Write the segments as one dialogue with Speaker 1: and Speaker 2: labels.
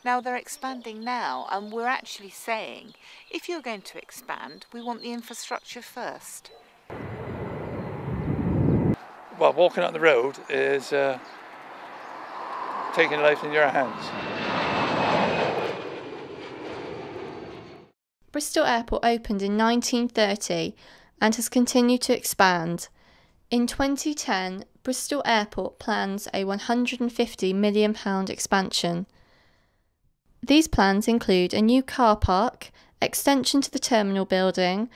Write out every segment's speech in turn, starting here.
Speaker 1: Now they're expanding now, and we're actually saying, if you're going to expand, we want the infrastructure first.
Speaker 2: Well, walking on the road is taking life in your hands.
Speaker 3: Bristol Airport opened in 1930 and has continued to expand. In 2010, Bristol Airport plans a £150 million expansion. These plans include a new car park, extension to the terminal building,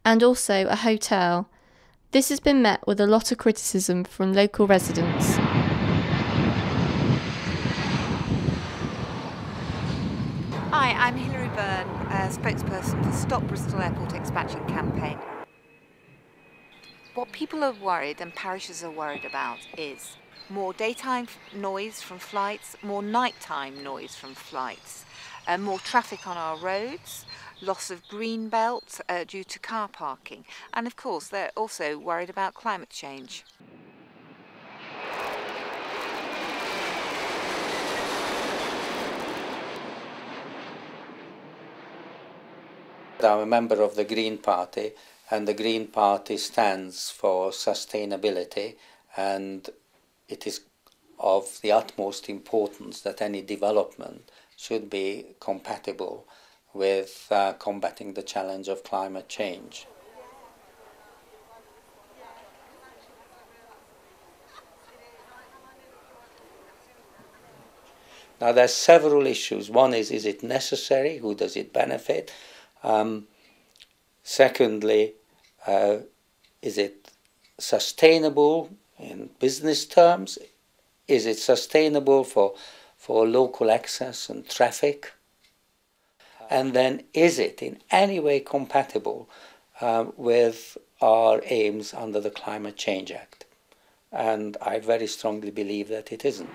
Speaker 3: and also a hotel. This has been met with a lot of criticism from local residents.
Speaker 1: Hi, I'm Hilary Byrne, spokesperson for Stop Bristol Airport Expansion campaign. What people are worried and parishes are worried about is more daytime noise from flights, more nighttime noise from flights, more traffic on our roads, loss of green belt due to car parking, and of course they're also worried about climate change.
Speaker 4: I'm a member of the Green Party, and the Green Party stands for sustainability, and it is of the utmost importance that any development should be compatible with combating the challenge of climate change. Now there are several issues. One is it necessary? Who does it benefit? Secondly, is it sustainable in business terms? Is it sustainable for local access and traffic? And then is it in any way compatible with our aims under the Climate Change Act? And I very strongly believe that it isn't.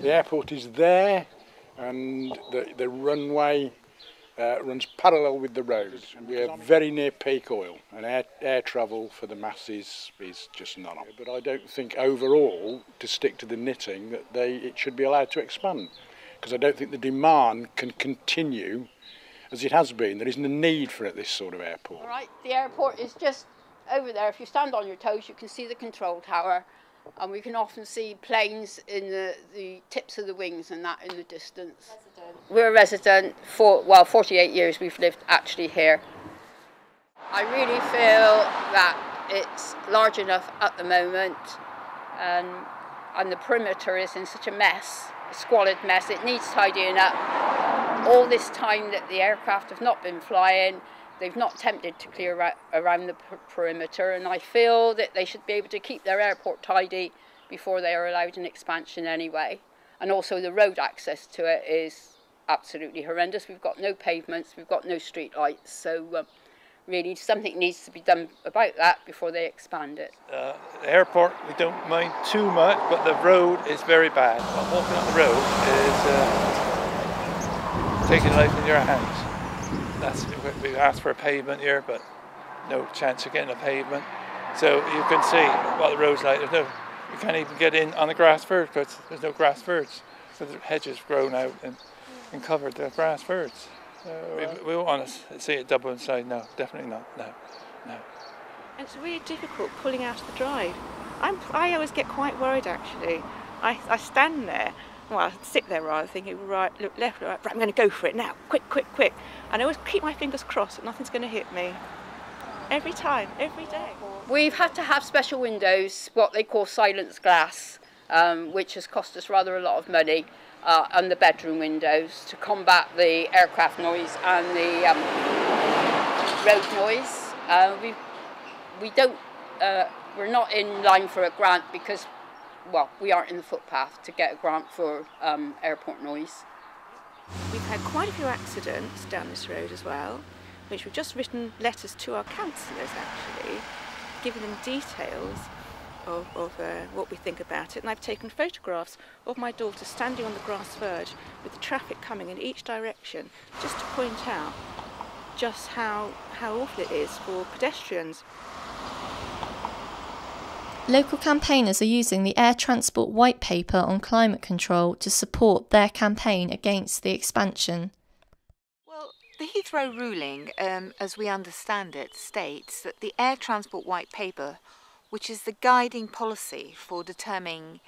Speaker 5: The airport is there, and the runway runs parallel with the road. We are very near peak oil, and air travel for the masses is just not on. But I don't think overall, to stick to the knitting, that it should be allowed to expand, because I don't think the demand can continue as it has been. There isn't a need for this sort of airport.
Speaker 6: All right, the airport is just over there. If you stand on your toes, you can see the control tower. And we can often see planes in the tips of the wings and that in the distance. We're a resident for, 48 years we've lived actually here. I really feel that it's large enough at the moment, and the perimeter is in such a mess, a squalid mess. It needs tidying up. All this time that the aircraft have not been flying, they've not attempted to clear around the perimeter, and I feel that they should be able to keep their airport tidy before they are allowed an expansion anyway. And also the road access to it is absolutely horrendous. We've got no pavements, we've got no street lights, so really something needs to be done about that before they expand it.
Speaker 2: The airport we don't mind too much, but the road is very bad. Walking on the road is taking life in your hands. We asked for a pavement here, but no chance of getting a pavement. So you can see what the road's like. You can't even get in on the grass verge because there's no grass verge. So the hedges grown out and covered the grass verge. So we won't want to see it double inside. No, definitely not. No.
Speaker 7: It's really difficult pulling out of the drive. I always get quite worried actually. I stand there. Well, I sit there rather, thinking, right, look left, right, I'm going to go for it now, quick. And I always keep my fingers crossed that nothing's going to hit me. Every time, every day.
Speaker 6: We've had to have special windows, what they call silence glass, which has cost us rather a lot of money, on the bedroom windows to combat the aircraft noise and the road noise. We're not in line for a grant because, well, we aren't in the footpath to get a grant for airport noise.
Speaker 7: We've had quite a few accidents down this road as well, which we've just written letters to our councillors actually, giving them details of what we think about it. And I've taken photographs of my daughter standing on the grass verge with the traffic coming in each direction, just to point out just how awful it is for pedestrians.
Speaker 3: Local campaigners are using the Air Transport White Paper on climate control to support their campaign against the expansion.
Speaker 1: Well, the Heathrow ruling, as we understand it, states that the Air Transport White Paper, which is the guiding policy for determining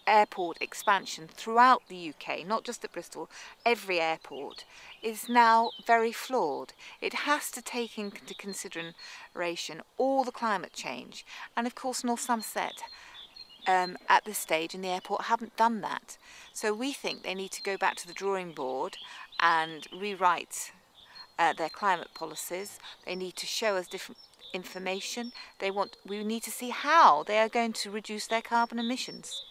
Speaker 1: airport expansion throughout the UK, not just at Bristol, every airport, is now very flawed. It has to take into consideration all the climate change, and of course North Somerset at this stage in the airport haven't done that. So we think they need to go back to the drawing board and rewrite their climate policies. They need to show us different information. We need to see how they are going to reduce their carbon emissions.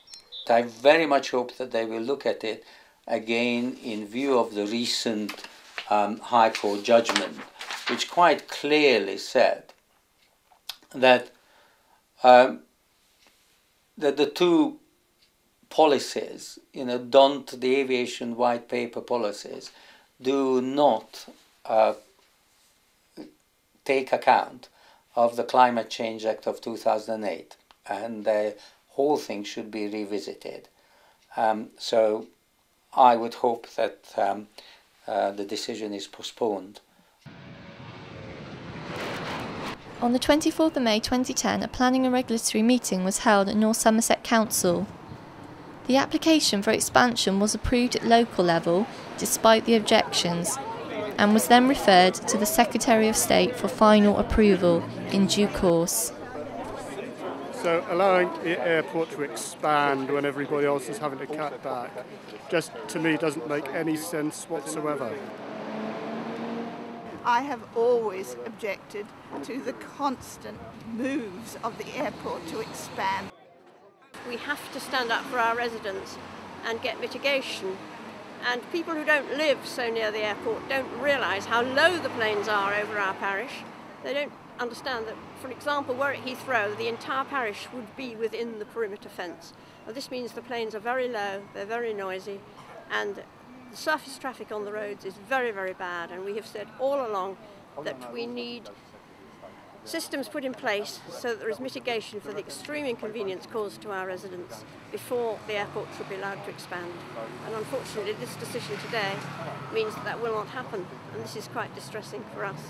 Speaker 4: I very much hope that they will look at it again in view of the recent High Court judgment, which quite clearly said that that the two policies, the aviation white paper policies, do not take account of the Climate Change Act of 2008, and the whole thing should be revisited. So I would hope that the decision is postponed.
Speaker 3: On the 24th of May 2010, a planning and regulatory meeting was held at North Somerset Council. The application for expansion was approved at local level despite the objections, and was then referred to the Secretary of State for final approval in due course.
Speaker 8: So allowing the airport to expand when everybody else is having to cut back, just to me doesn't make any sense whatsoever.
Speaker 9: I have always objected to the constant moves of the airport to expand.
Speaker 10: We have to stand up for our residents and get mitigation. And people who don't live so near the airport don't realise how low the planes are over our parish. They don't understand that, for example, were at Heathrow, the entire parish would be within the perimeter fence. Now, this means the planes are very low, they're very noisy, and the surface traffic on the roads is very, very bad. And we have said all along that we need systems put in place so that there is mitigation for the extreme inconvenience caused to our residents before the airport should be allowed to expand. And unfortunately, this decision today means that that will not happen, and this is quite distressing for us.